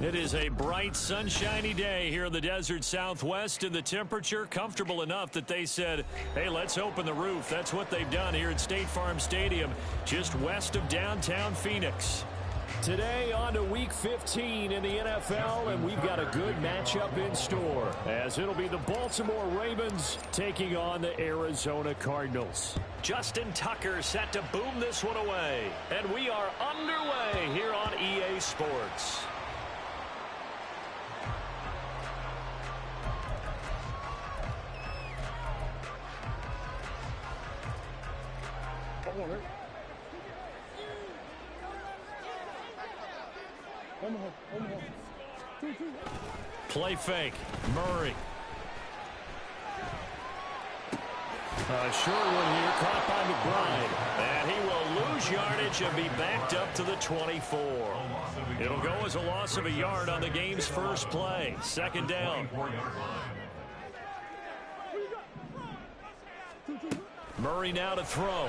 It is a bright, sunshiny day here in the desert Southwest, and the temperature comfortable enough that they said, hey, let's open the roof. That's what they've done here at State Farm Stadium, just west of downtown Phoenix. Today on to Week 15 in the NFL, and we've got a good matchup in store, as it'll be the Baltimore Ravens taking on the Arizona Cardinals. Justin Tucker set to boom this one away, and we are underway here on EA Sports. Play fake. Murray. A short one here, caught by McBride. And he will lose yardage and be backed up to the 24. It'll go as a loss of a yard on the game's first play. Second down. Murray now to throw.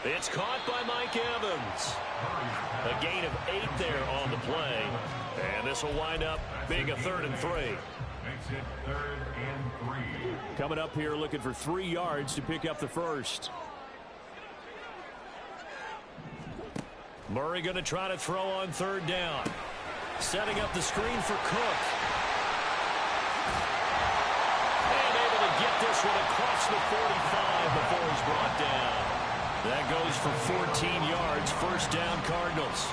It's caught by Mike Evans. A gain of 8 there on the play. And this will wind up being a 3rd and 3. Makes it 3rd and 3. Coming up here looking for 3 yards to pick up the first. Murray going to try to throw on 3rd down. Setting up the screen for Cook. And able to get this one across the 45 before he's brought down. That goes for 14 yards. First down, Cardinals.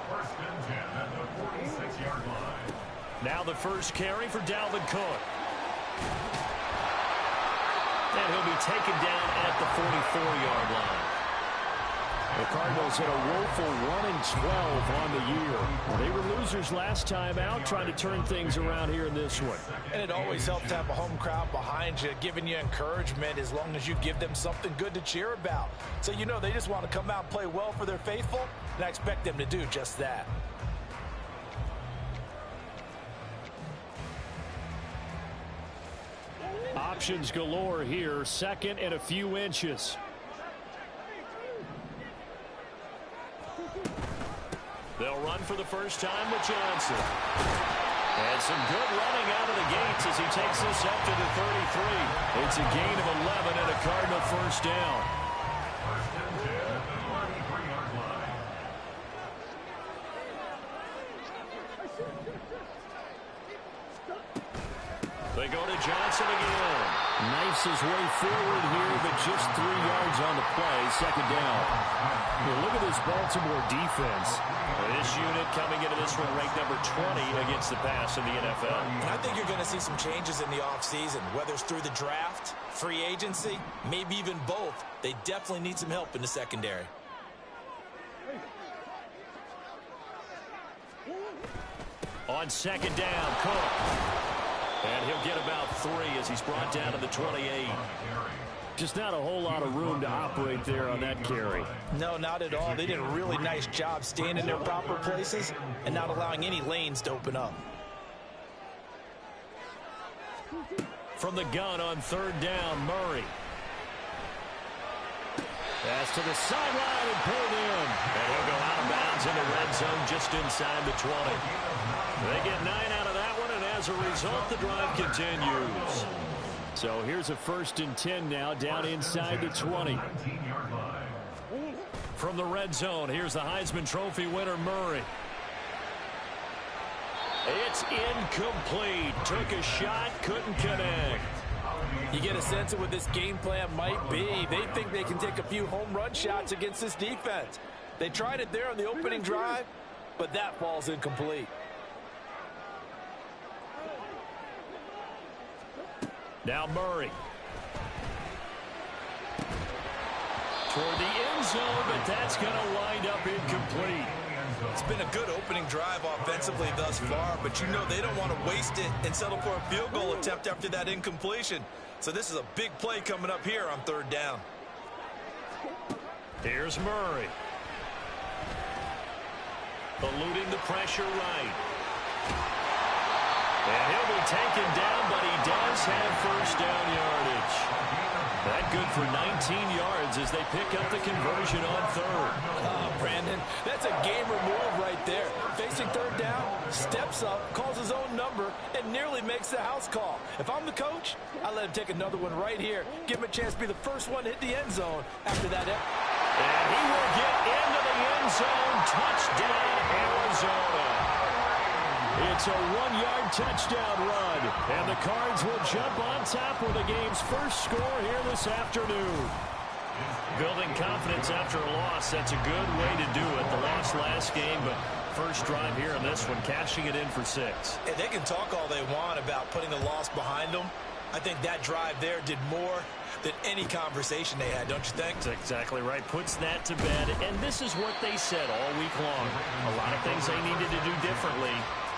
First and 10 at the 46-yard line. Now the first carry for Dalvin Cook. And he'll be taken down at the 44-yard line. The Cardinals hit a woeful 1-12 on the year. They were losers last time out, trying to turn things around here in this one. And it always helps to have a home crowd behind you, giving you encouragement as long as you give them something good to cheer about. So you know they just want to come out and play well for their faithful, and I expect them to do just that. Options galore here, second and a few inches. They'll run for the first time with Johnson. And some good running out of the gates as he takes this up to the 33. It's a gain of 11 and a Cardinal first down. First and 10 at the 43-yard line. They go to Johnson again. Knifes his way forward here, but just 3 yards on the play. Second down. Well, look at this Baltimore defense. This unit coming into this one ranked number 20 against the pass in the NFL. And I think you're going to see some changes in the offseason, whether it's through the draft, free agency, maybe even both. They definitely need some help in the secondary. On second down, Cook. And he'll get about 3 as he's brought down to the 28. Just not a whole lot of room to operate there on that carry. No, not at all. They did a really nice job staying in their proper places and not allowing any lanes to open up. From the gun on third down, Murray. Pass to the sideline and pulled in. And he'll go out of bounds in the red zone just inside the 20. They get 9 out of that one, and as a result, the drive continues. So here's a 1st and 10 now, down inside the 20. From the red zone, here's the Heisman Trophy winner, Murray. It's incomplete. Took a shot, couldn't connect. You get a sense of what this game plan might be. They think they can take a few home run shots against this defense. They tried it there on the opening drive, but that ball's incomplete. Now Murray. Toward the end zone, but that's going to wind up incomplete. It's been a good opening drive offensively thus far, but you know they don't want to waste it and settle for a field goal attempt after that incompletion. So this is a big play coming up here on third down. Here's Murray. Eluding the pressure right. And he'll be taken down, but he does have first down yardage. That good for for 19 yards as they pick up the conversion on third. Brandon, that's a gamer move right there. Facing third down, steps up, calls his own number, and nearly makes the house call. If I'm the coach, I let him take another one right here. Give him a chance to be the first one to hit the end zone after that. And he will get into the end zone. Touchdown, Arizona. It's a 1-yard touchdown run. And the Cards will jump on top with the game's first score here this afternoon. Building confidence after a loss, that's a good way to do it. The loss last game, but first drive here in this one, cashing it in for 6. And they can talk all they want about putting the loss behind them. I think that drive there did more than any conversation they had, don't you think? That's exactly right. Puts that to bed. And this is what they said all week long. A lot of things they needed to do differently.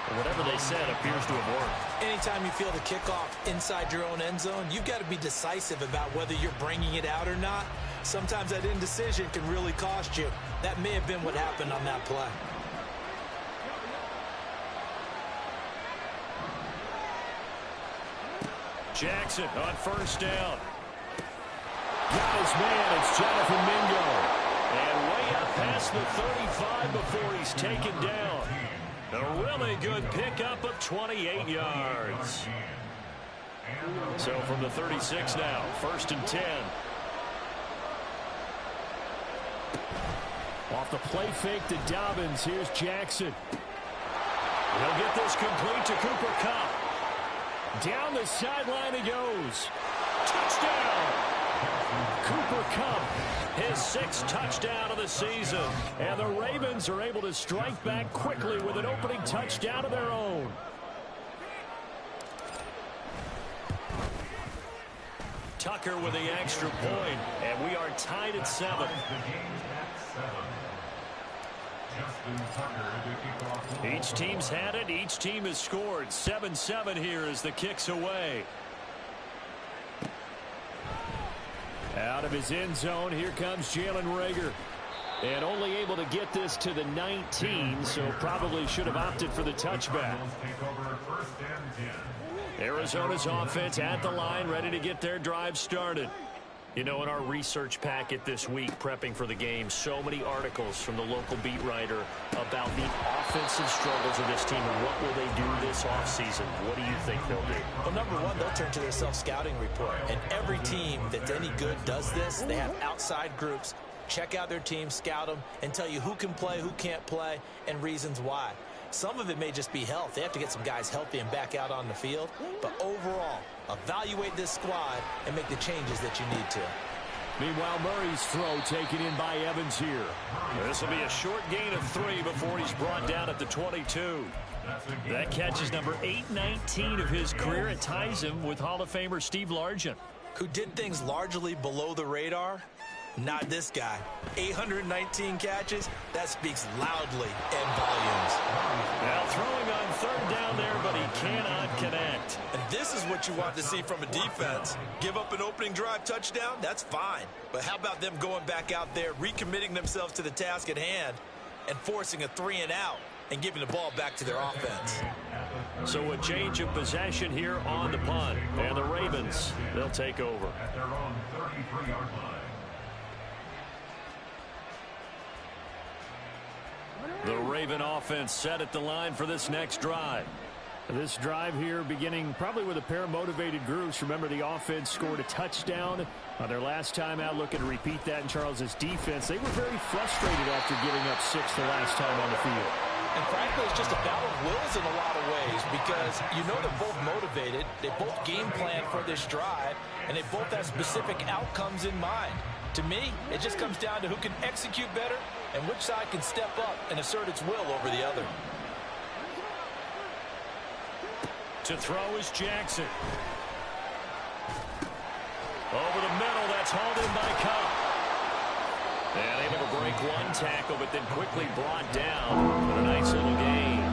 But whatever they said appears to have worked. Anytime you feel the kickoff inside your own end zone, you've got to be decisive about whether you're bringing it out or not. Sometimes that indecision can really cost you. That may have been what happened on that play. Jackson on first down. Got his man. It's Jonathan Mingo. And way up past the 35 before he's taken down. A really good pickup of 28 yards. So from the 36 now, 1st and 10. Off the play fake to Dobbins. Here's Jackson. He'll get this complete to Cooper Kupp. Down the sideline he goes. Touchdown! Cooper Kupp, his 6th touchdown of the season. And the Ravens are able to strike back quickly with an opening touchdown of their own. Tucker with the extra point. And we are tied at 7. Each team's had it. Each team has scored. 7-7 here as the kick's away. Out of his end zone, here comes Jalen Reagor. And only able to get this to the 19, so probably should have opted for the touchback. Arizona's offense at the line, ready to get their drive started. You know, in our research packet this week, prepping for the game, so many articles from the local beat writer about the offensive struggles of this team and what will they do this offseason. What do you think they'll do? Well, number one, they'll turn to their self-scouting report. And every team that's any good does this. They have outside groups. Check out their team, scout them, and tell you who can play, who can't play, and reasons why. Some of it may just be health. They have to get some guys healthy and back out on the field. But overall, evaluate this squad and make the changes that you need to. Meanwhile, Murray's throw taken in by Evans here. This will be a short gain of 3 before he's brought down at the 22. That catch is number 819 of his career. It ties him with Hall of Famer Steve Largent. Who did things largely below the radar? Not this guy. 819 catches, that speaks loudly in volumes. Now throwing on 3rd down there, but he cannot connect. And this is what you want to see from a defense. Give up an opening drive touchdown, that's fine. But how about them going back out there, recommitting themselves to the task at hand, and forcing a 3-and-out, and giving the ball back to their offense. So a change of possession here on the punt. And the Ravens, they'll take over. At their own 33-yard line. The Raven offense set at the line for this next drive. This drive here beginning probably with a pair of motivated groups. Remember, the offense scored a touchdown on their last time out. Looking to repeat that in Charles's defense. They were very frustrated after giving up 6 the last time on the field. And frankly, it's just a battle of wills in a lot of ways because you know they're both motivated. They both game plan for this drive, and they both have specific outcomes in mind. To me, it just comes down to who can execute better and which side can step up and assert its will over the other. To throw is Jackson. Over the middle, that's hauled in by Kupp. And able to break one tackle, but then quickly brought down with a nice little gain.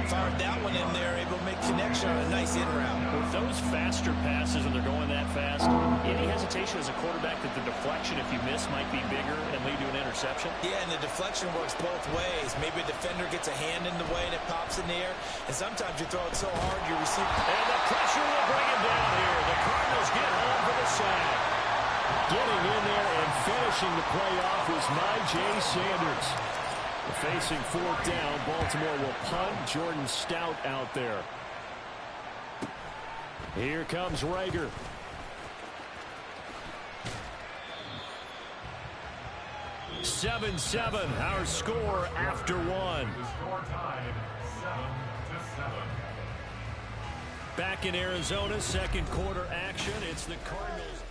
Fired that one in there, able to make connection on a nice in route. With those faster passes and they're going that fast, any hesitation as a quarterback that the deflection, if you miss, might be bigger and lead to an interception? Yeah, and the deflection works both ways. Maybe a defender gets a hand in the way and it pops in the air. And sometimes you throw it so hard you receive. And the pressure will bring him down here. The Cardinals get home for the sack. Getting in there and finishing the play off was Myjai Sanders. Facing fourth down, Baltimore will punt. Jordan Stout out there. Here comes Rager. Seven, our score after one. The score tied 7-7. Back in Arizona, second quarter action. It's the Cardinals.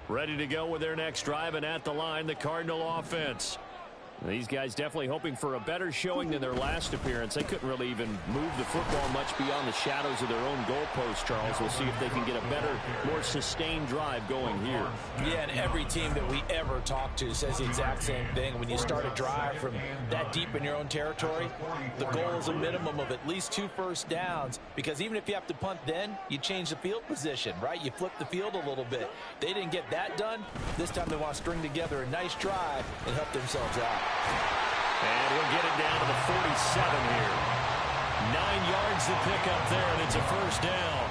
Ready to go with their next drive, and at the line, the Cardinal offense. These guys definitely hoping for a better showing than their last appearance. They couldn't really even move the football much beyond the shadows of their own goalpost, Charles. We'll see if they can get a better, more sustained drive going here. Yeah, and every team that we ever talk to says the exact same thing. When you start a drive from that deep in your own territory, the goal is a minimum of at least 2 first downs, because even if you have to punt then, you change the field position, right? You flip the field a little bit. They didn't get that done. This time they want to string together a nice drive and help themselves out. And he'll get it down to the 47 here. 9 yards to pick up there, and it's a first down.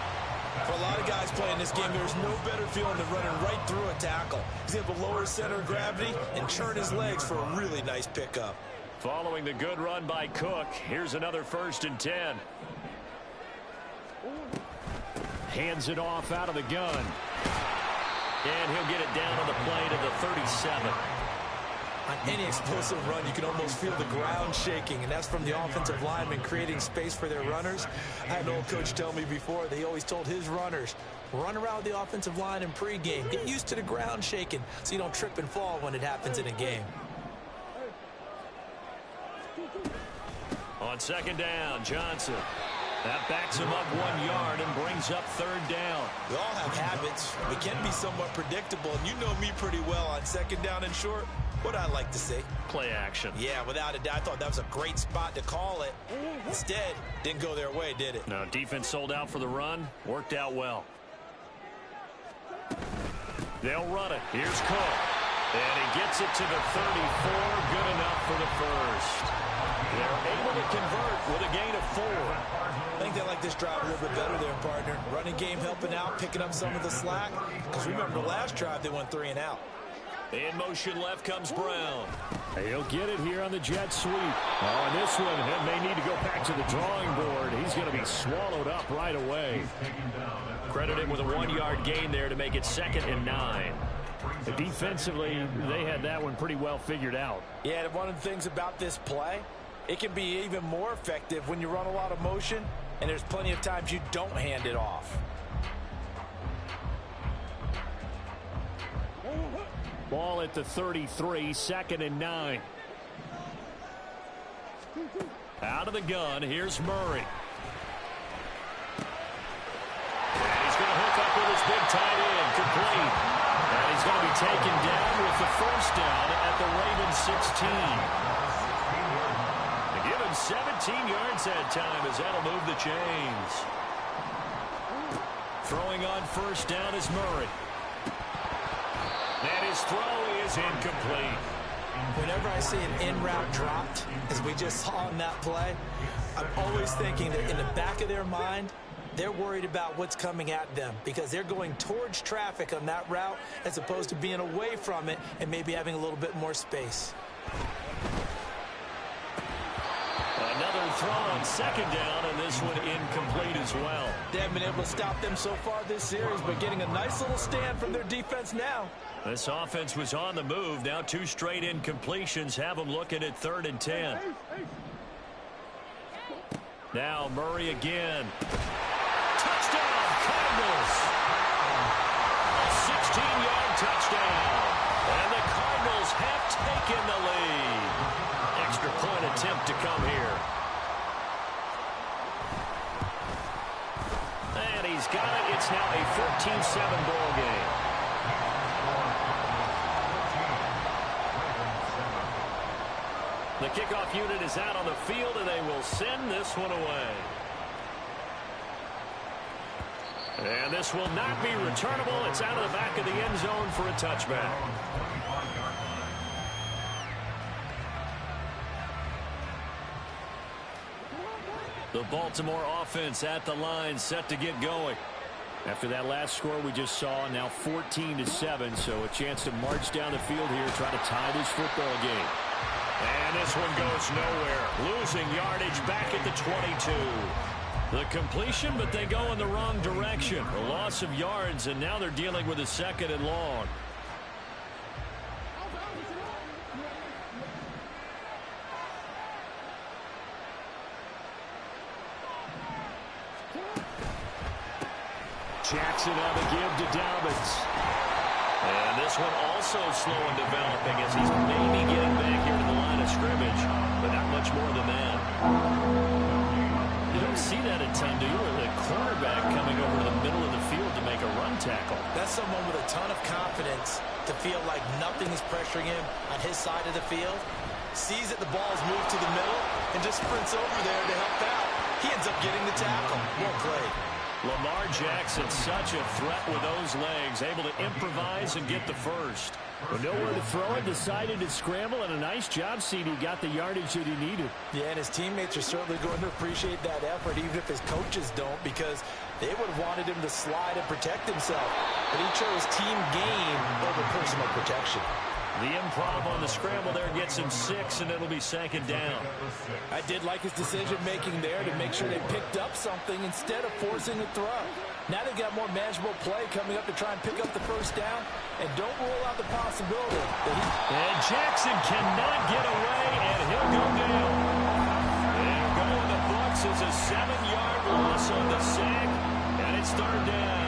For a lot of guys playing this game, there's no better feeling than running right through a tackle. He's able to lower his center of gravity and churn his legs for a really nice pickup. Following the good run by Cook, here's another 1st and 10. Hands it off out of the gun. And he'll get it down on the play to the 37. On any explosive run, you can almost feel the ground shaking, and that's from the offensive linemen creating space for their runners. I had an old coach tell me before, they always told his runners, run around with the offensive line in pregame. Get used to the ground shaking so you don't trip and fall when it happens in a game. On second down, Johnson. That backs him up 1 yard and brings up 3rd down. We all have habits. We can be somewhat predictable, and you know me pretty well on second down and short. What I like to see. Play action. Yeah, without a doubt. I thought that was a great spot to call it. Instead, didn't go their way, did it? No, defense sold out for the run. Worked out well. They'll run it. Here's Cook. And he gets it to the 34. Good enough for the first. They're able to convert with a gain of 4. I think they like this drive a little bit better there, partner. Running game helping out, picking up some of the slack. Because remember, the last drive, they went 3 and out. In motion left comes Brown. He'll get it here on the jet sweep. Oh, and this one may need to go back to the drawing board. He's going to be swallowed up right away. Credit him with a 1-yard gain there to make it 2nd and 9. Defensively, they had that one pretty well figured out. Yeah, one of the things about this play, it can be even more effective when you run a lot of motion, and there's plenty of times you don't hand it off. Ball at the 33, 2nd and 9. Out of the gun, here's Murray. And he's going to hook up with his big tight end, complete. And he's going to be taken down with the first down at the Ravens 16. They give him 17 yards that time as that'll move the chains. Throwing on first down is Murray. And his throw is incomplete. Whenever I see an in-route dropped, as we just saw in that play, I'm always thinking that in the back of their mind, they're worried about what's coming at them because they're going towards traffic on that route as opposed to being away from it and maybe having a little bit more space. Another throw on second down, and this one incomplete as well. They haven't been able to stop them so far this series, but getting a nice little stand from their defense now. This offense was on the move. Now 2 straight incompletions have them looking at 3rd and 10. Now Murray again. Touchdown, Cardinals! A 16-yard touchdown. And the Cardinals have taken the lead. Extra point attempt to come here. And he's got it. It's now a 14-7 ball game. The kickoff unit is out on the field, and they will send this one away. And this will not be returnable. It's out of the back of the end zone for a touchback. The Baltimore offense at the line, set to get going. After that last score we just saw, now 14-7, so a chance to march down the field here, try to tie this football game. And this one goes nowhere. Losing yardage back at the 22. The completion, but they go in the wrong direction. A loss of yards, and now they're dealing with a 2nd and long. Jackson on the give to Dobbins. And this one also slow in developing as he's maybe getting back here to the line of scrimmage, but not much more than that. You don't see that a ton, do you? Or the cornerback coming over to the middle of the field to make a run tackle. That's someone with a ton of confidence to feel like nothing is pressuring him on his side of the field. Sees that the ball's moved to the middle and just sprints over there to help out. He ends up getting the tackle. Well played. Lamar Jackson, such a threat with those legs, able to improvise and get the first. But nowhere to throw it, decided to scramble, and a nice job, CD. Got the yardage that he needed. Yeah, and his teammates are certainly going to appreciate that effort, even if his coaches don't, because they would have wanted him to slide and protect himself. But he chose team gain over personal protection. The improv on the scramble there gets him 6, and it'll be 2nd down. I did like his decision-making there to make sure they picked up something instead of forcing a throw. Now they've got more manageable play coming up to try and pick up the 1st down, and don't rule out the possibility that he... And Jackson cannot get away, and he'll go down. They'll go in the books as a 7-yard loss on the sack, and it's 3rd down.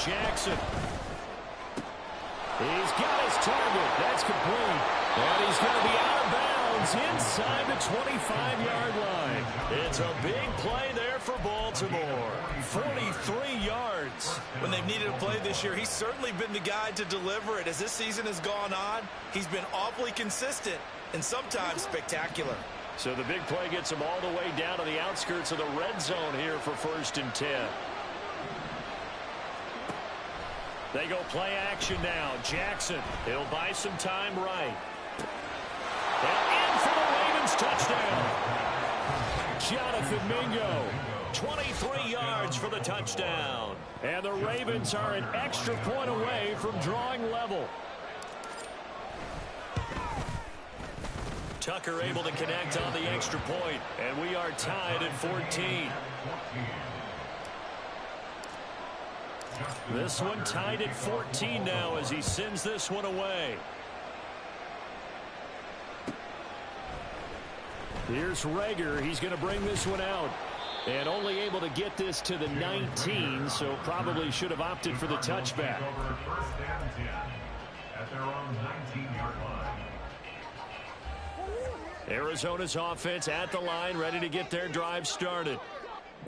Jackson. He's got his target. That's complete. And he's going to be out of bounds inside the 25-yard line. It's a big play there for Baltimore. 43 yards. When they've needed a play this year, he's certainly been the guy to deliver it. As this season has gone on, he's been awfully consistent and sometimes spectacular. So the big play gets him all the way down to the outskirts of the red zone here for 1st and 10. They go play action now. Jackson, he'll buy some time right. And in for the Ravens touchdown. Jonathan Mingo, 23 yards for the touchdown. And the Ravens are an extra point away from drawing level. Tucker able to connect on the extra point, and we are tied at 14. This one tied at 14 now as he sends this one away. Here's Rager. He's going to bring this one out. And only able to get this to the 19, so probably should have opted for the touchback. First and 10 at their own 19-yard line. Arizona's offense at the line, ready to get their drive started.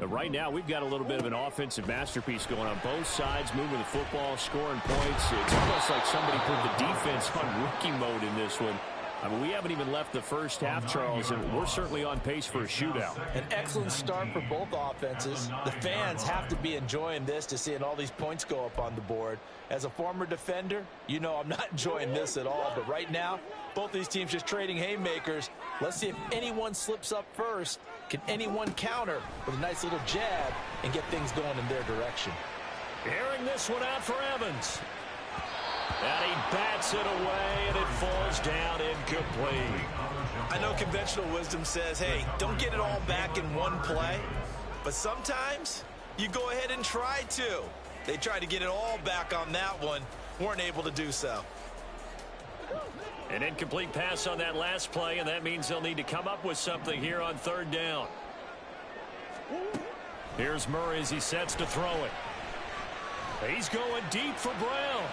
Right now, we've got a little bit of an offensive masterpiece going on both sides, moving the football, scoring points. It's almost like somebody put the defense on rookie mode in this one. I mean, we haven't even left the first half, Charles, and we're certainly on pace for a shootout. An excellent start for both offenses. The fans have to be enjoying this to seeing all these points go up on the board. As a former defender, you know I'm not enjoying this at all. But right now, both these teams just trading haymakers. Let's see if anyone slips up first. Can anyone counter with a nice little jab and get things going in their direction? Airing this one out for Evans. And he bats it away, and it falls down incomplete. I know conventional wisdom says, hey, don't get it all back in one play. But sometimes you go ahead and try to. They tried to get it all back on that one. Weren't able to do so. An incomplete pass on that last play, and that means they'll need to come up with something here on 3rd down. Here's Murray as he sets to throw it. He's going deep for Brown.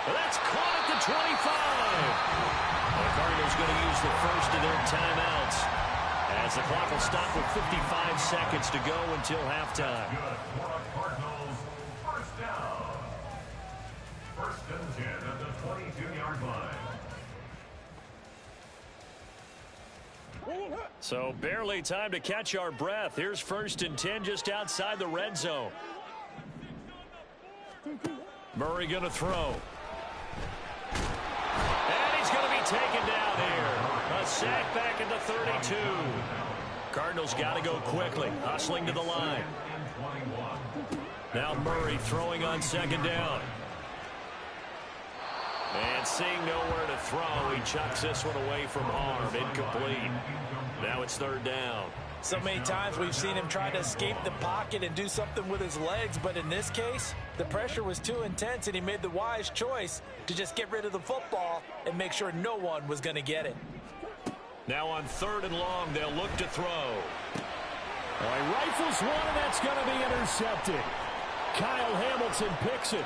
That's caught at the 25. The Cardinals going to use the first of their timeouts as the clock will stop with 55 seconds to go until halftime. Good for the Cardinals. First down. First and 10 at the 22-yard line. So barely time to catch our breath. Here's first and 10 just outside the red zone. Murray going to throw. And he's going to be taken down here. A sack back at the 32. Cardinals got to go quickly, hustling to the line. Now Murray throwing on second down. And seeing nowhere to throw, he chucks this one away from harm. Incomplete. Now it's third down. So many times we've seen him try to escape the pocket and do something with his legs, but in this case, the pressure was too intense and he made the wise choice to just get rid of the football and make sure no one was going to get it. Now on third and long, they'll look to throw. Well, he rifles one, and that's going to be intercepted. Kyle Hamilton picks it.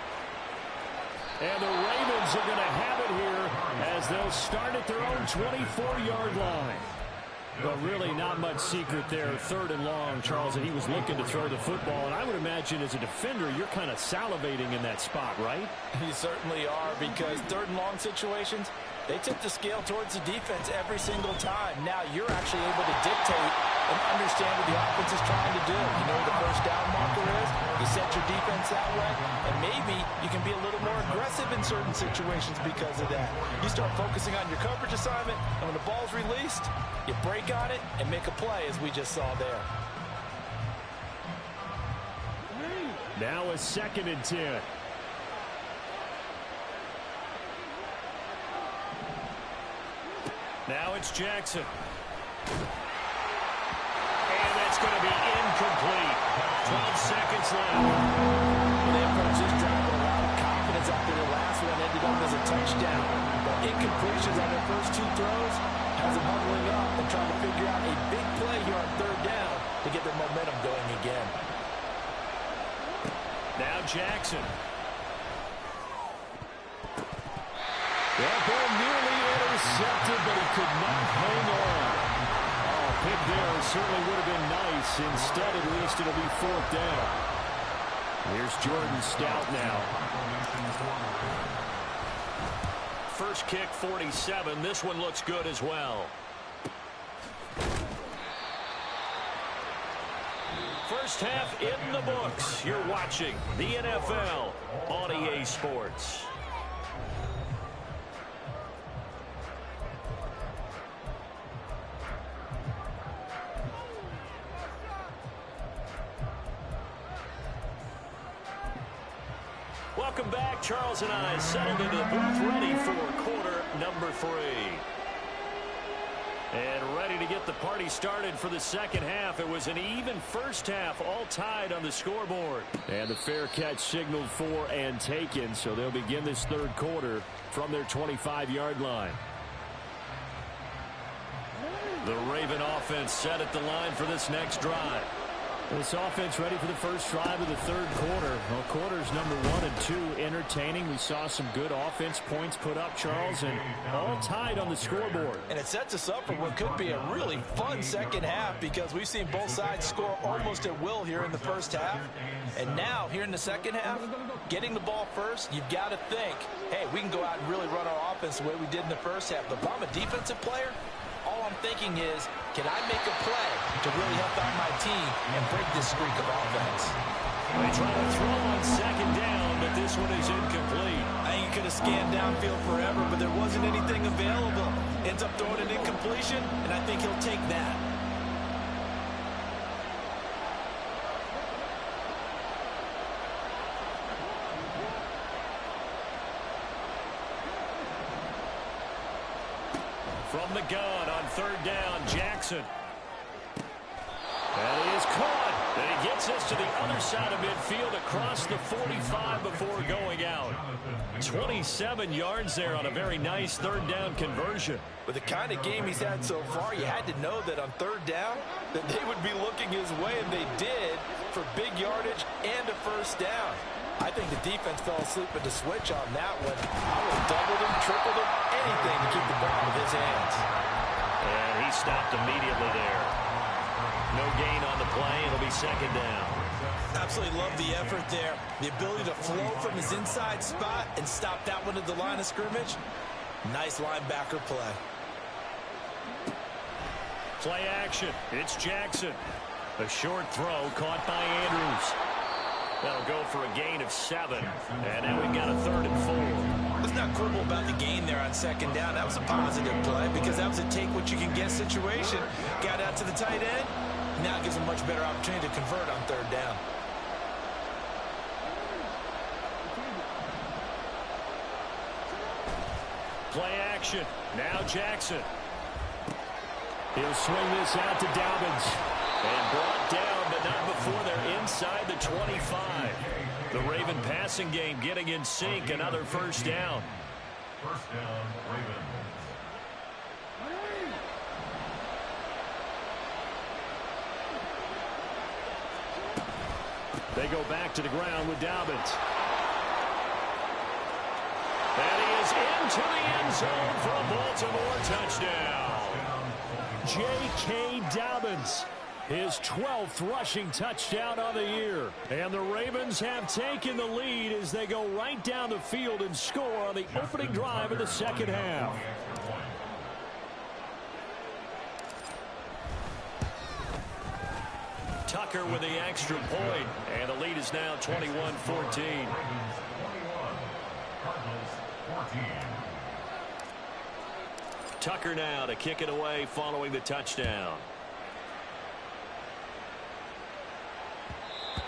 And the Ravens are going to have it here as they'll start at their own 24-yard line. But really not much secret there. Third and long, Charles, and he was looking to throw the football. And I would imagine as a defender, you're kind of salivating in that spot, right? You certainly are, because third and long situations, they tip the scale towards the defense every single time. Now you're actually able to dictate and understand what the offense is trying to do. You know where the first down marker is. You set your defense that way, and maybe you can be a little more aggressive in certain situations because of that. You start focusing on your coverage assignment, and when the ball's released, you break on it and make a play, as we just saw there. Now a second and 10. Now it's Jackson. And that's going to be incomplete. 12 seconds left. They approached this drive with a lot of confidence after the last one ended up as a touchdown. But incompletions on their first two throws has them huddling up and trying to figure out a big play here on third down to get their momentum going again. Now Jackson. That ball nearly intercepted, but he could not hang on. Oh, pick there certainly would have been nice. Instead, at least it'll be fourth down. Here's Jordan Stout now. First kick, 47. This one looks good as well. First half in the books. You're watching the NFL on EA Sports. Welcome back. Charles and I settled into the booth, ready for quarter number 3. And ready to get the party started for the second half. It was an even first half, all tied on the scoreboard. And the fair catch signaled for and taken, so they'll begin this third quarter from their 25-yard line. The Raven offense set at the line for this next drive. This offense ready for the first drive of the third quarter. Well, quarters number 1 and 2 entertaining. We saw some good offense points put up, Charles, and all tied on the scoreboard. And it sets us up for what could be a really fun second half, because we've seen both sides score almost at will here in the first half. And now, here in the second half, getting the ball first, you've got to think, hey, we can go out and really run our offense the way we did in the first half. But if I'm a defensive player, all I'm thinking is, can I make a play to really help out my team and break this streak of offense? They try to throw on second down, but this one is incomplete. I think he could have scanned downfield forever, but there wasn't anything available. Ends up throwing an incompletion, and I think he'll take that. From the gun on third down, Jackson. And he is caught. And he gets us to the other side of midfield across the 45 before going out. 27 yards there on a very nice third down conversion. With the kind of game he's had so far, you had to know that on third down that they would be looking his way, and they did, for big yardage and a first down. I think the defense fell asleep at the switch on that one. I would have doubled him, tripled him, anything to keep the ball out of his hands. And he stopped immediately there. No gain on the play. It'll be second down. Absolutely love the effort there. The ability to flow from his inside spot and stop that one at the line of scrimmage. Nice linebacker play. Play action. It's Jackson. A short throw caught by Andrews. That'll go for a gain of 7. And now we've got a 3rd and 4. Let's not quibble about the gain there on second down. That was a positive play because that was a take-what-you-can-get situation. Got out to the tight end. Now it gives him a much better opportunity to convert on 3rd down. Play action. Now Jackson. He'll swing this out to Dobbins. And brought down, but not before they're inside the 25. The Raven passing game getting in sync. Another first down. First down, Ravens. They go back to the ground with Dobbins. And he is into the end zone for a Baltimore touchdown. J.K. Dobbins, his 12th rushing touchdown on the year. And the Ravens have taken the lead as they go right down the field and score on the opening drive of the second half. Tucker with the extra point, and the lead is now 21-14. Tucker now to kick it away following the touchdown.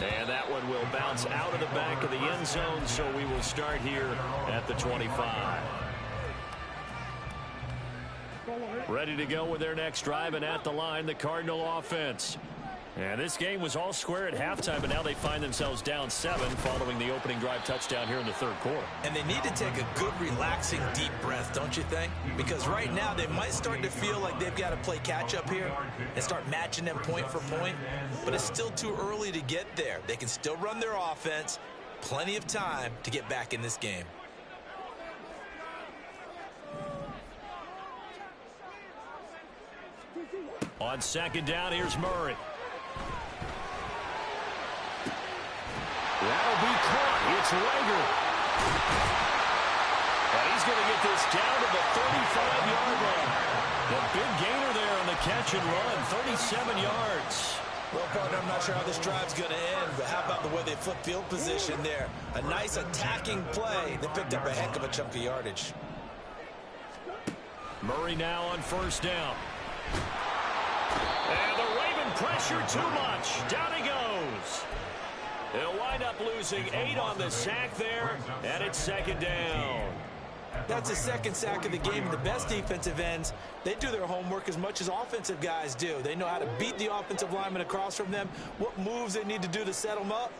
And that one will bounce out of the back of the end zone, so we will start here at the 25. Ready to go with their next drive, and at the line, the Cardinal offense. And this game was all square at halftime, but now they find themselves down 7 following the opening drive touchdown here in the 3rd quarter. And they need to take a good, relaxing, deep breath, don't you think? Because right now they might start to feel like they've got to play catch-up here and start matching them point for point. But it's still too early to get there. They can still run their offense. Plenty of time to get back in this game. On second down, here's Murray. That'll be caught. It's Rager. And he's going to get this down to the 35-yard line. The big gainer there on the catch and run, 37 yards. Well, partner, I'm not sure how this drive's going to end, but how about the way they flip field position there? A nice attacking play. They picked up a heck of a chunk of yardage. Murray now on first down. And the Raven pressure too much. Down he goes. They'll wind up losing 8 on the sack there, and it's second down. That's the second sack of the game. The best defensive ends, they do their homework as much as offensive guys do. They know how to beat the offensive lineman across from them, what moves they need to do to set them up.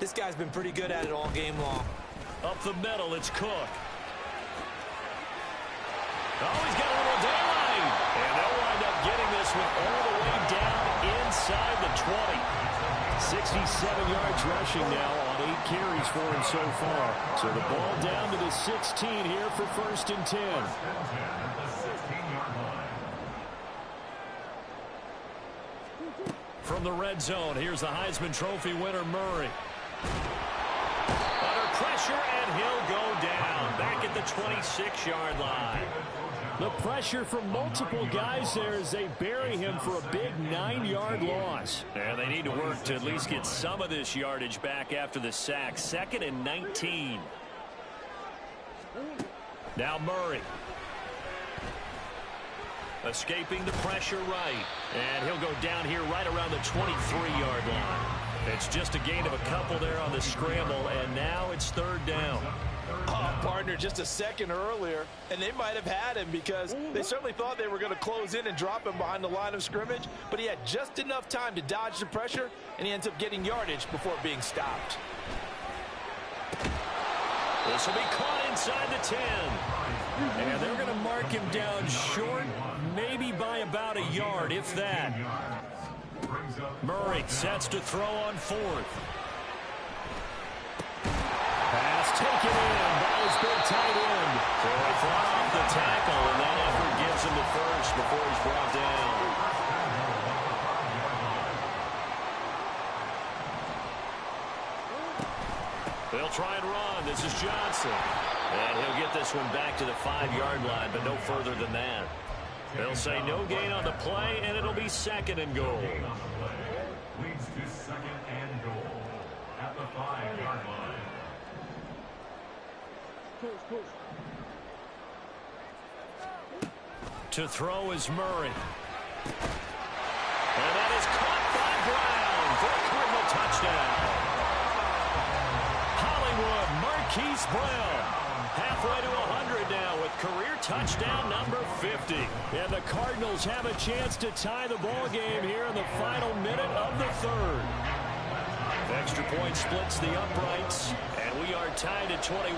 This guy's been pretty good at it all game long. Up the middle, it's Cook. Oh, he's got a little daylight. And they'll wind up getting this one all the way down inside the 20. 67 yards rushing now on 8 carries for him so far. So the ball down to the 16 here for 1st and 10. From the red zone, here's the Heisman Trophy winner, Murray. Under pressure, and he'll go down. Back at the 26-yard line. The pressure from multiple guys there as they bury him for a big 9-yard loss. And they need to work to at least get some of this yardage back after the sack. 2nd and 19. Now Murray. Escaping the pressure right. And he'll go down here right around the 23-yard line. It's just a gain of a couple there on the scramble, and now it's 3rd down. Oh, partner, just a second earlier, and they might have had him because they certainly thought they were going to close in and drop him behind the line of scrimmage, but he had just enough time to dodge the pressure, and he ends up getting yardage before being stopped. This will be caught inside the 10. And they're going to mark him down short, maybe by about a yard, if that. Murray sets to throw on 4th. taken in by his big tight end. So he fought off the tackle, and that effort gives him the first before he's brought down. They'll try and run. This is Johnson. And he'll get this one back to the 5-yard line, but no further than that. They'll say no gain on the play, and it'll be second and goal. Leads to second and goal at the 5-yard line. To throw is Murray. And that is caught by Brown for a career touchdown. Hollywood Marquise Brown halfway to 100 now with career touchdown number 50. And the Cardinals have a chance to tie the ball game here in the final minute of the third. Extra point splits the uprights, and we are tied at 21.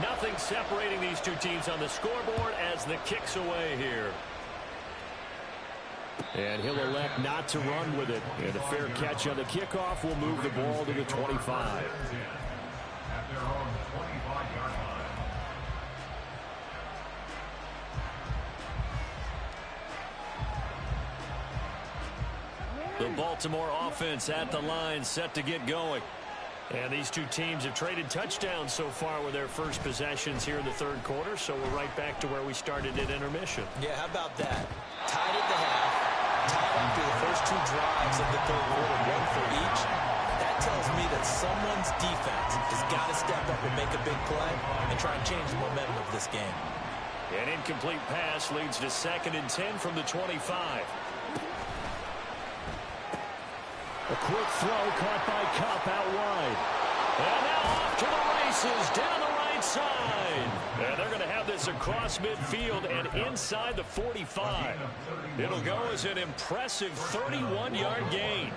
Nothing separating these two teams on the scoreboard as the kick's away here. And he'll elect not to run with it. And a fair catch on the kickoff will move the ball to the 25. At their own 25-yard line. The Baltimore offense at the line, set to get going. And these two teams have traded touchdowns so far with their first possessions here in the third quarter, so we're right back to where we started at intermission. Yeah, how about that? Tied at the half, tied after the first two drives of the third quarter, one for each. That tells me that someone's defense has got to step up and make a big play and try and change the momentum of this game. An incomplete pass leads to 2nd and 10 from the 25. A quick throw caught by Kupp out wide. And now off to the races down the right side. And they're going to have this across midfield and inside the 45. It'll go as an impressive 31-yard gain.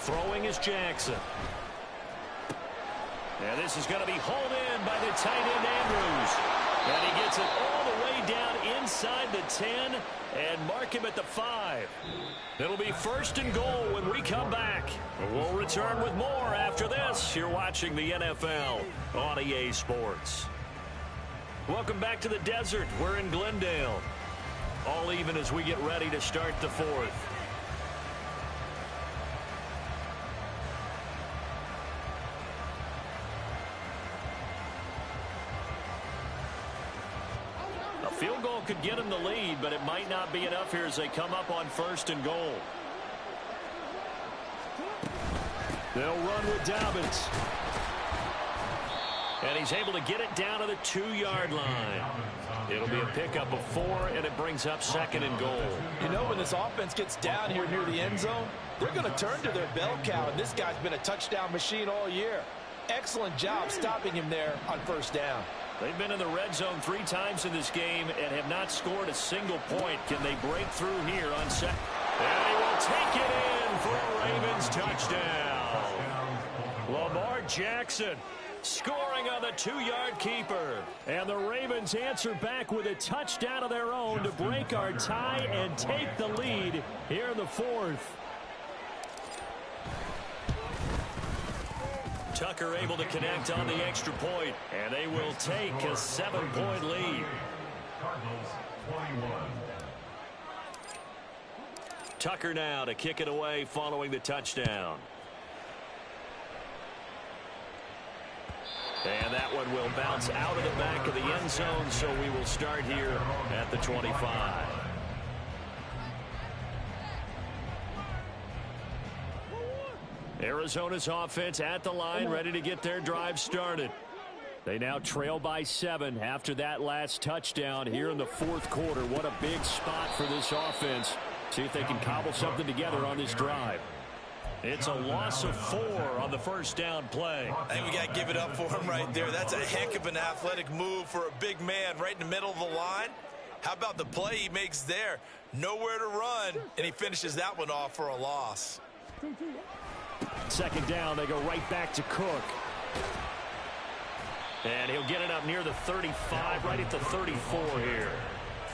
Throwing is Jackson. And this is going to be hauled in by the tight end Andrews. And he gets it all the way down inside the 10 and mark him at the 5. It'll be 1st and goal when we come back. We'll return with more after this. You're watching the NFL on EA Sports. Welcome back to the desert. We're in Glendale. All even as we get ready to start the 4th. Field goal could get them the lead, but it might not be enough here as they come up on 1st and goal. They'll run with Dobbins. And he's able to get it down to the 2-yard line. It'll be a pickup of 4, and it brings up 2nd and goal. You know, when this offense gets down here near the end zone, they're going to turn to their bell cow, and this guy's been a touchdown machine all year. Excellent job stopping him there on 1st down. They've been in the red zone 3 times in this game and have not scored a single point. Can they break through here on set? And he will take it in for a Ravens touchdown. Lamar Jackson scoring on the 2-yard keeper. And the Ravens answer back with a touchdown of their own to break our tie and take the lead here in the 4th. Tucker able to connect on the extra point, and they will take a 7-point lead. Cardinals 21. Tucker now to kick it away following the touchdown. And that one will bounce out of the back of the end zone, so we will start here at the 25. Arizona's offense at the line, ready to get their drive started. They now trail by 7 after that last touchdown here in the 4th quarter. What a big spot for this offense. See if they can cobble something together on this drive. It's a loss of 4 on the 1st down play. I think we got to give it up for him right there. That's a heck of an athletic move for a big man right in the middle of the line. How about the play he makes there? Nowhere to run, and he finishes that one off for a loss. 2nd down, they go right back to Cook. And he'll get it up near the 35, right at the 34 here.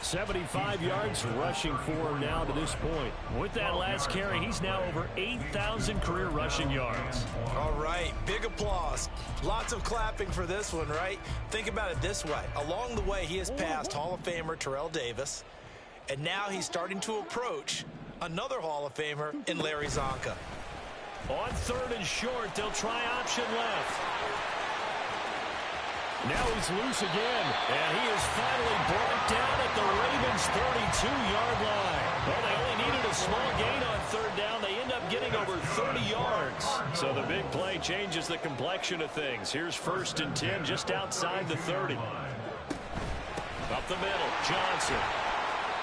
75 yards rushing for him now to this point. With that last carry, he's now over 8,000 career rushing yards. All right, big applause. Lots of clapping for this one, right? Think about it this way. Along the way, he has passed Hall of Famer Terrell Davis, and now he's starting to approach another Hall of Famer in Larry Zonka. On 3rd and short, they'll try option left. Now he's loose again. And he is finally brought down at the Ravens' 32-yard line. Well, they only needed a small gain on 3rd down. They end up getting over 30 yards. So the big play changes the complexion of things. Here's 1st and 10 just outside the 30. Up the middle, Johnson.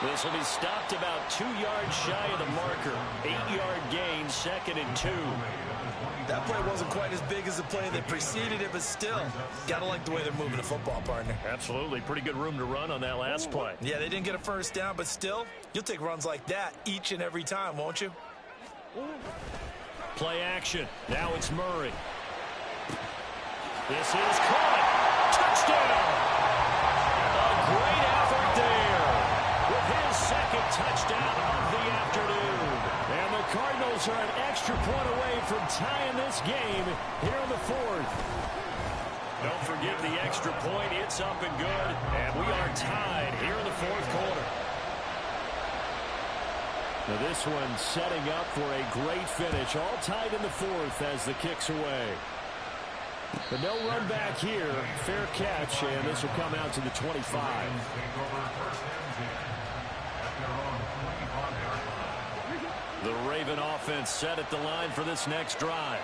This will be stopped about 2 yards shy of the marker. 8-yard gain, 2nd and 2. That play wasn't quite as big as the play that preceded it, but still, gotta like the way they're moving the football, partner. Absolutely. Pretty good room to run on that last play. Yeah, they didn't get a 1st down, but still, you'll take runs like that each and every time, won't you? Play action. Now it's Murray. This is caught. Touchdown! A great effort there with his 2nd touchdown of the afternoon. And the Cardinals are an extra point away from tying this game here in the 4th. Don't forget the extra point. It's up and good. And we are tied here in the 4th quarter. Now this one setting up for a great finish. All tied in the 4th as the kick's away. But no run back here. Fair catch, and this will come out to the 25. The Raven offense set at the line for this next drive.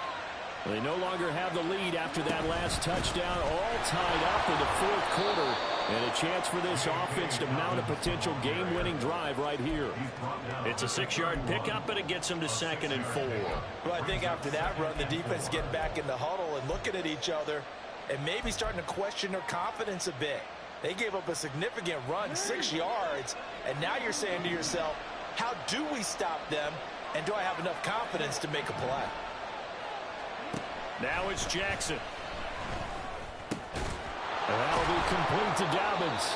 They no longer have the lead after that last touchdown, all tied up in the 4th quarter. And a chance for this offense to mount a potential game-winning drive right here. It's a 6-yard pickup, but it gets them to 2nd and 4. Well, I think after that run, the defense getting back in the huddle and looking at each other and maybe starting to question their confidence a bit. They gave up a significant run, 6 yards, and now you're saying to yourself, how do we stop them, and do I have enough confidence to make a play? Now it's Jackson. That'll be complete to Dobbins.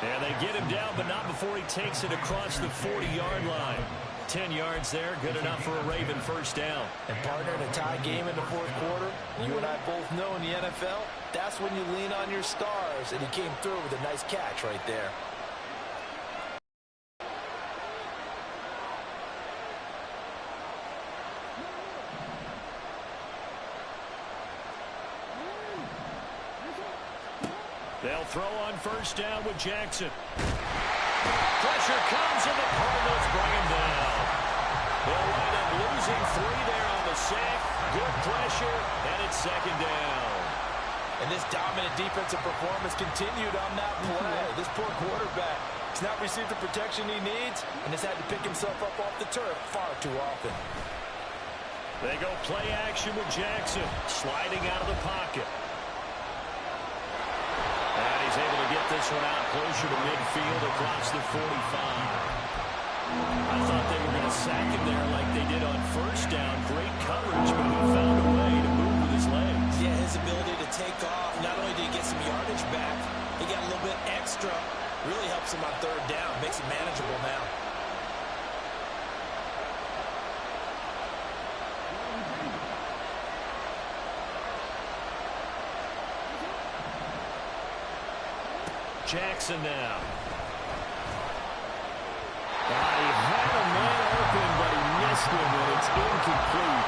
And they get him down, but not before he takes it across the 40-yard line. 10 yards there, good enough for a Raven 1st down. And partner, in a tie game in the 4th quarter, you and I both know in the NFL, that's when you lean on your stars, and he came through with a nice catch right there. They'll throw on 1st down with Jackson. Pressure comes, and the Cardinals bring him down. They'll wind up losing 3 there on the sack. Good pressure, and it's 2nd down. And this dominant defensive performance continued on that play. This poor quarterback has not received the protection he needs and has had to pick himself up off the turf far too often. They go play action with Jackson, sliding out of the pocket. And he's able to get this one out closer to midfield across the 45. I thought they were going to sack him there like they did on 1st down. Great coverage, but he found a way to move with his legs. Yeah, his ability to take off, not only did he get some yardage back, he got a little bit extra. Really helps him on 3rd down, makes it manageable now. Jackson now. He had a man open, but he missed him, and it's incomplete.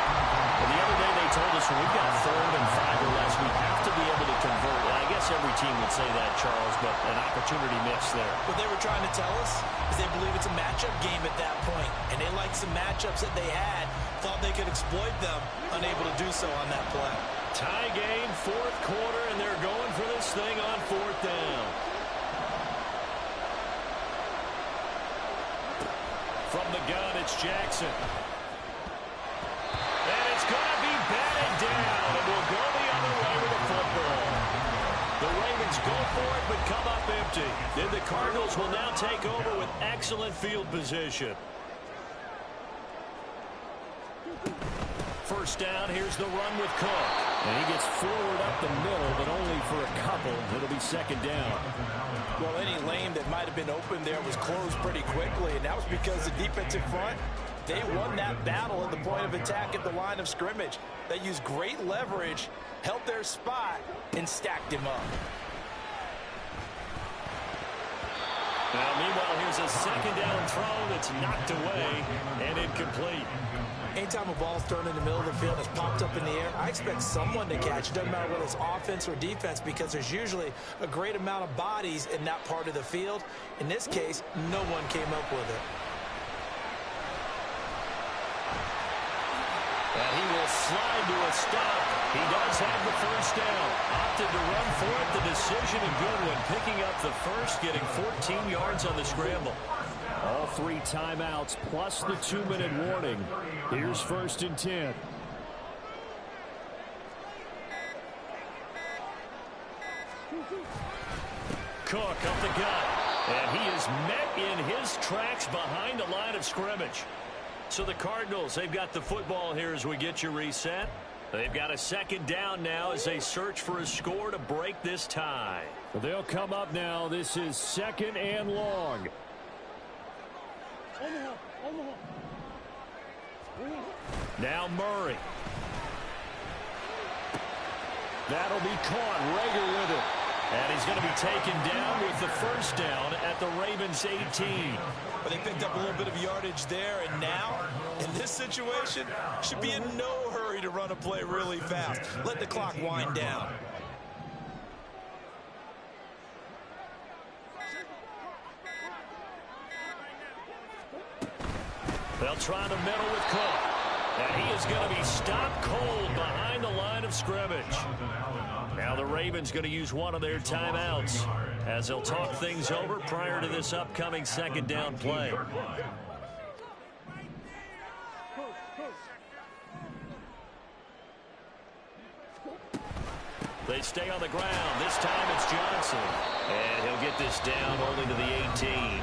And the other day they told us when we've got 3rd and 5 or less, we have to be able to convert. And I guess every team would say that, Charles, but an opportunity missed there. What they were trying to tell us is they believe it's a matchup game at that point, and they liked some matchups that they had, thought they could exploit them, unable to do so on that play. Tie game, 4th quarter, and they're going for this thing on 4th down. From the gun, it's Jackson. And it's going to be batted down, and we'll go the other way with the football. The Ravens go for it, but come up empty. Then the Cardinals will now take over with excellent field position. first down. Here's the run with Cook. And he gets forward up the middle, but only for a couple. It'll be second down. Well, any lane that might have been open there was closed pretty quickly, and that was because the defensive front, they won that battle at the point of attack at the line of scrimmage. They used great leverage, held their spot, and stacked him up. Now, meanwhile, here's a second down throw that's knocked away and incomplete. Anytime a ball's thrown in the middle of the field, it's popped up in the air, I expect someone to catch it. Doesn't matter whether it's offense or defense, because there's usually a great amount of bodies in that part of the field. In this case, no one came up with it. And he will slide to a stop. He does have the first down. Opted to run for it. The decision a good one. Picking up the first, getting 14 yards on the scramble. All 3 timeouts plus the 2-minute warning. Here's 1st and 10. Cook up the gut. And he is met in his tracks behind the line of scrimmage. So the Cardinals, they've got the football here as we get you reset. They've got a second down now as they search for a score to break this tie. Well, they'll come up now. This is 2nd and long. Now Murray. That'll be caught. Rager with it. And he's going to be taken down with the first down at the Ravens 18. But they picked up a little bit of yardage there, and now, in this situation, should be in no hurry to run a play really fast. Let the clock wind down. They'll try the middle with Cook. And he is going to be stopped cold behind the line of scrimmage. Now the Ravens going to use one of their timeouts as they'll talk things over prior to this upcoming second down play. They stay on the ground. This time it's Johnson. And he'll get this down only to the 18.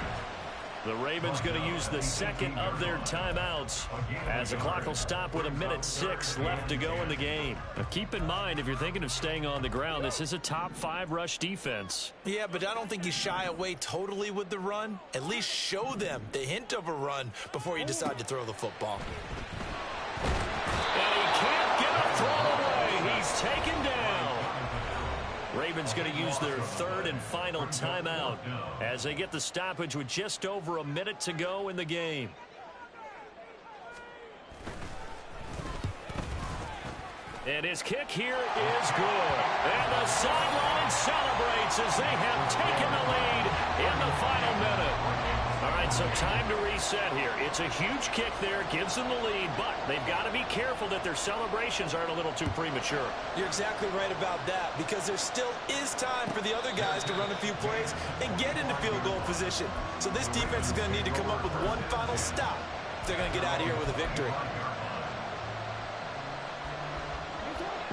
The Ravens going to use the second of their timeouts as the clock will stop with 1:06 left to go in the game. Now keep in mind, if you're thinking of staying on the ground, this is a top 5 rush defense. Yeah, but I don't think you shy away totally with the run. At least show them the hint of a run before you decide to throw the football. And he can't get a throw away. He's taken down. Ravens going to use their 3rd and final timeout as they get the stoppage with just over a minute to go in the game. And his kick here is good. And the sideline celebrates as they have taken the lead in the final minute. All right, so time to reset here. It's a huge kick there, gives them the lead, but they've got to be careful that their celebrations aren't a little too premature. You're exactly right about that, because there still is time for the other guys to run a few plays and get into field goal position. So this defense is going to need to come up with one final stop if they're going to get out of here with a victory.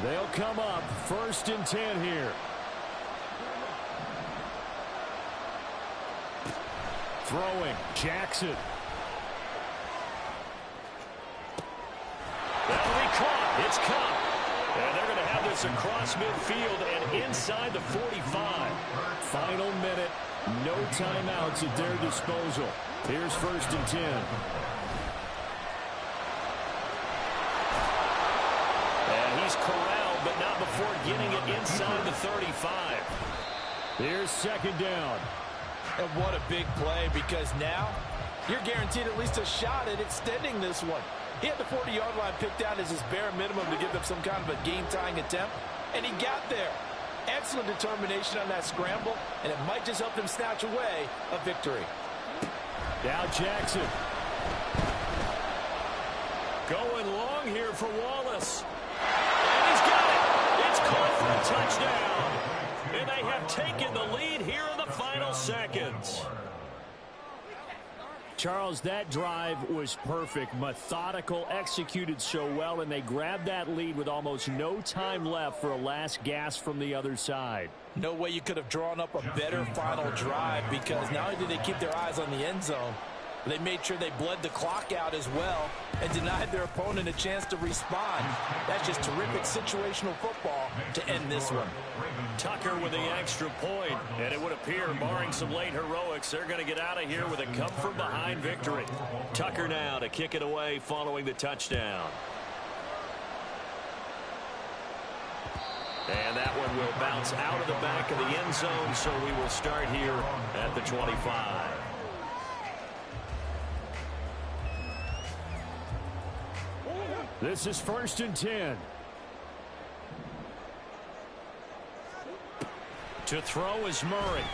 They'll come up 1st and 10 here. Throwing, Jackson. That'll be caught. It's caught. And they're going to have this across midfield and inside the 45. Final minute. No timeouts at their disposal. Here's 1st and 10. And he's corralled, but not before getting it inside the 35. Here's 2nd down. And what a big play, because now you're guaranteed at least a shot at extending this one. He had the 40-yard line picked out as his bare minimum to give them some kind of a game-tying attempt, and he got there. Excellent determination on that scramble, and it might just help them snatch away a victory. Now Jackson. Going long here for Wallace. And he's got it. It's caught for a touchdown. And they have taken the lead here in the final seconds. Charles, that drive was perfect, methodical, executed so well, and they grabbed that lead with almost no time left for a last gasp from the other side. No way you could have drawn up a better final drive, because not only did they keep their eyes on the end zone, They made sure they bled the clock out as well and denied their opponent a chance to respond. That's just terrific situational football to end this one. Tucker with the extra point, and it would appear, barring some late heroics, they're going to get out of here with a come-from-behind victory. Tucker now to kick it away following the touchdown. And that one will bounce out of the back of the end zone, so we will start here at the 25. This is 1st and 10. To throw is Murray.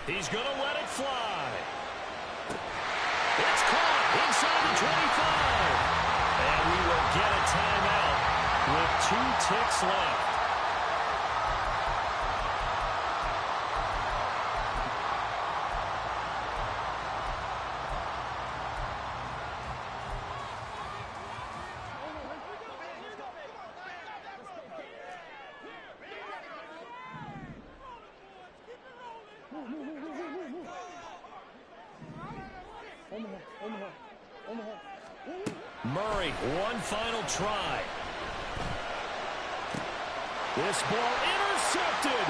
He's going to let it fly. It's caught inside the 25. And we will get a timeout with 2 ticks left. Murray, one final try. This ball intercepted.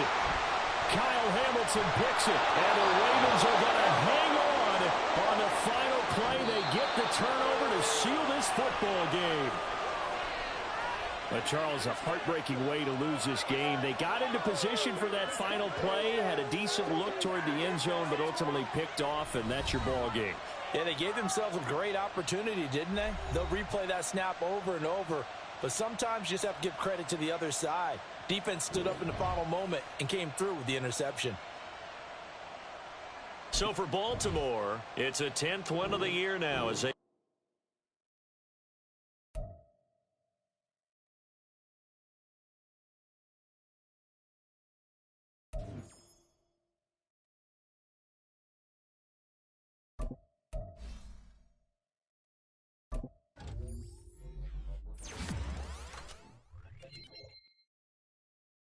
Kyle Hamilton picks it, and the Ravens are going to hang on the final play. They get the turnover to seal this football game. But Charles, a heartbreaking way to lose this game. They got into position for that final play, had a decent look toward the end zone, but ultimately picked off, and that's your ball game. Yeah, they gave themselves a great opportunity, didn't they? They'll replay that snap over and over, but sometimes you just have to give credit to the other side. Defense stood up in the final moment and came through with the interception. So for Baltimore, it's a 10th win of the year now as they